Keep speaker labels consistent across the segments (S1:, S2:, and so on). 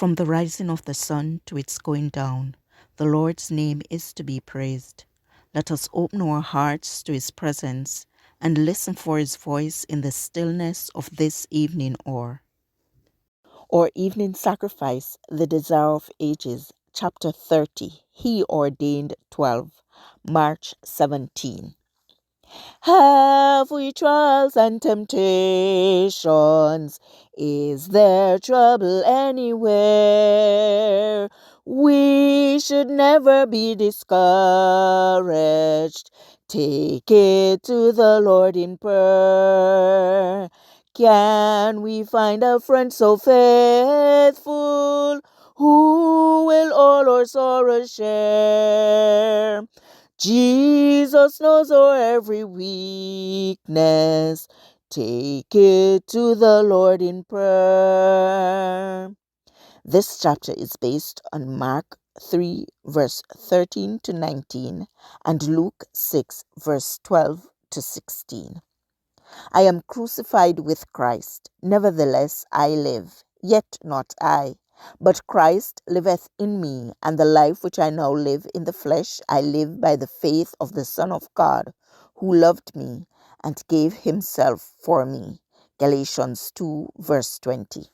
S1: From the rising of the sun to its going down, the Lord's name is to be praised. Let us open our hearts to his presence and listen for his voice in the stillness of this evening hour. Our evening sacrifice, the desire of ages, chapter 30, He ordained 12, March 17. Have we trials and temptations? Is there trouble anywhere? We should never be discouraged. Take it to the Lord in prayer. Can we find a friend so faithful who will all our sorrows share? Jesus knows our every weakness. Take it to the Lord in prayer. This chapter is based on Mark 3, verse 13 to 19, and Luke 6, verse 12 to 16. I am crucified with Christ. Nevertheless, I live, yet not I, but Christ liveth in me, and the life which I now live in the flesh, I live by the faith of the Son of God, who loved me and gave himself for me. Galatians 2, verse 20.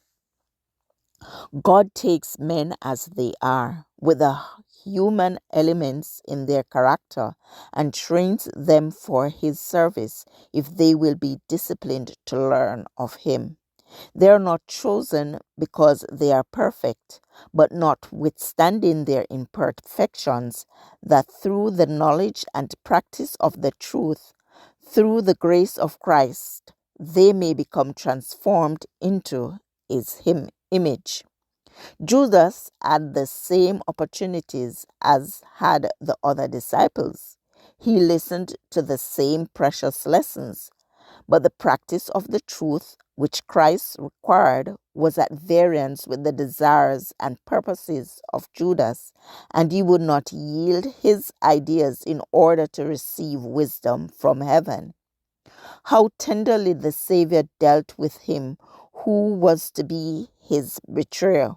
S1: God takes men as they are, with the human elements in their character, and trains them for his service if they will be disciplined to learn of him. They are not chosen because they are perfect, but notwithstanding their imperfections, that through the knowledge and practice of the truth, through the grace of Christ, they may become transformed into his image. Judas had the same opportunities as had the other disciples. He listened to the same precious lessons, but the practice of the truth which Christ required was at variance with the desires and purposes of Judas, and he would not yield his ideas in order to receive wisdom from heaven. How tenderly the Savior dealt with him who was to be his betrayer.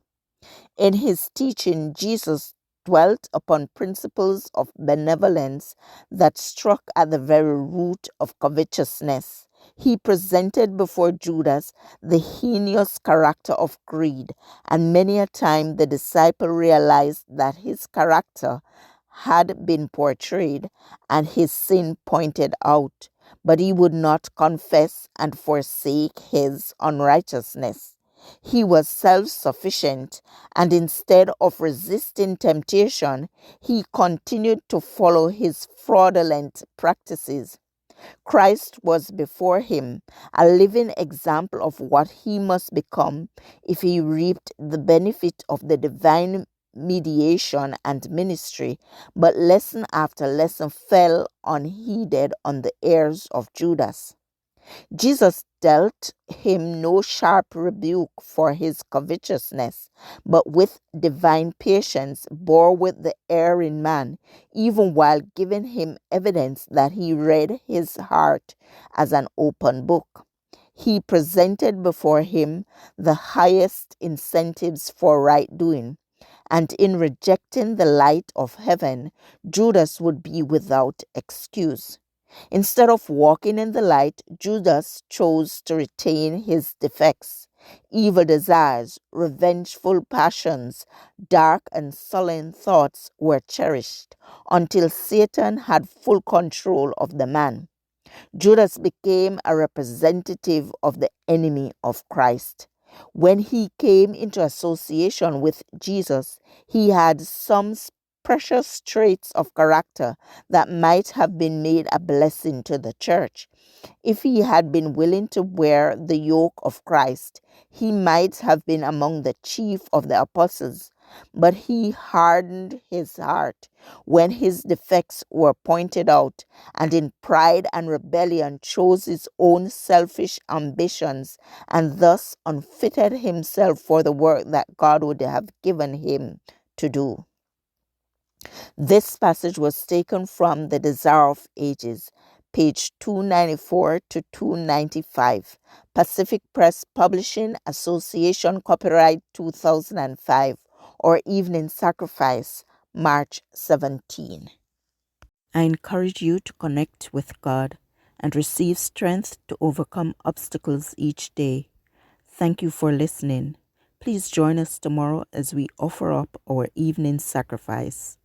S1: In his teaching, Jesus dwelt upon principles of benevolence that struck at the very root of covetousness. He presented before Judas the heinous character of greed, and many a time the disciple realized that his character had been portrayed and his sin pointed out, but he would not confess and forsake his unrighteousness. He was self-sufficient, and instead of resisting temptation, he continued to follow his fraudulent practices. Christ was before him, a living example of what he must become if he reaped the benefit of the divine mediation and ministry, but lesson after lesson fell unheeded on the ears of Judas. Jesus dealt him no sharp rebuke for his covetousness, but with divine patience bore with the erring man, even while giving him evidence that he read his heart as an open book. He presented before him the highest incentives for right doing, and in rejecting the light of heaven, Judas would be without excuse. Instead of walking in the light, Judas chose to retain his defects. Evil desires, revengeful passions, dark and sullen thoughts were cherished until Satan had full control of the man. Judas became a representative of the enemy of Christ. When he came into association with Jesus, he had some precious traits of character that might have been made a blessing to the church. If he had been willing to wear the yoke of Christ, he might have been among the chief of the apostles. But he hardened his heart when his defects were pointed out, and in pride and rebellion chose his own selfish ambitions, and thus unfitted himself for the work that God would have given him to do. This passage was taken from The Desire of Ages, page 294 to 295. Pacific Press Publishing Association, copyright 2005, or Evening Sacrifice, March 17. I encourage you to connect with God and receive strength to overcome obstacles each day. Thank you for listening. Please join us tomorrow as we offer up our evening sacrifice.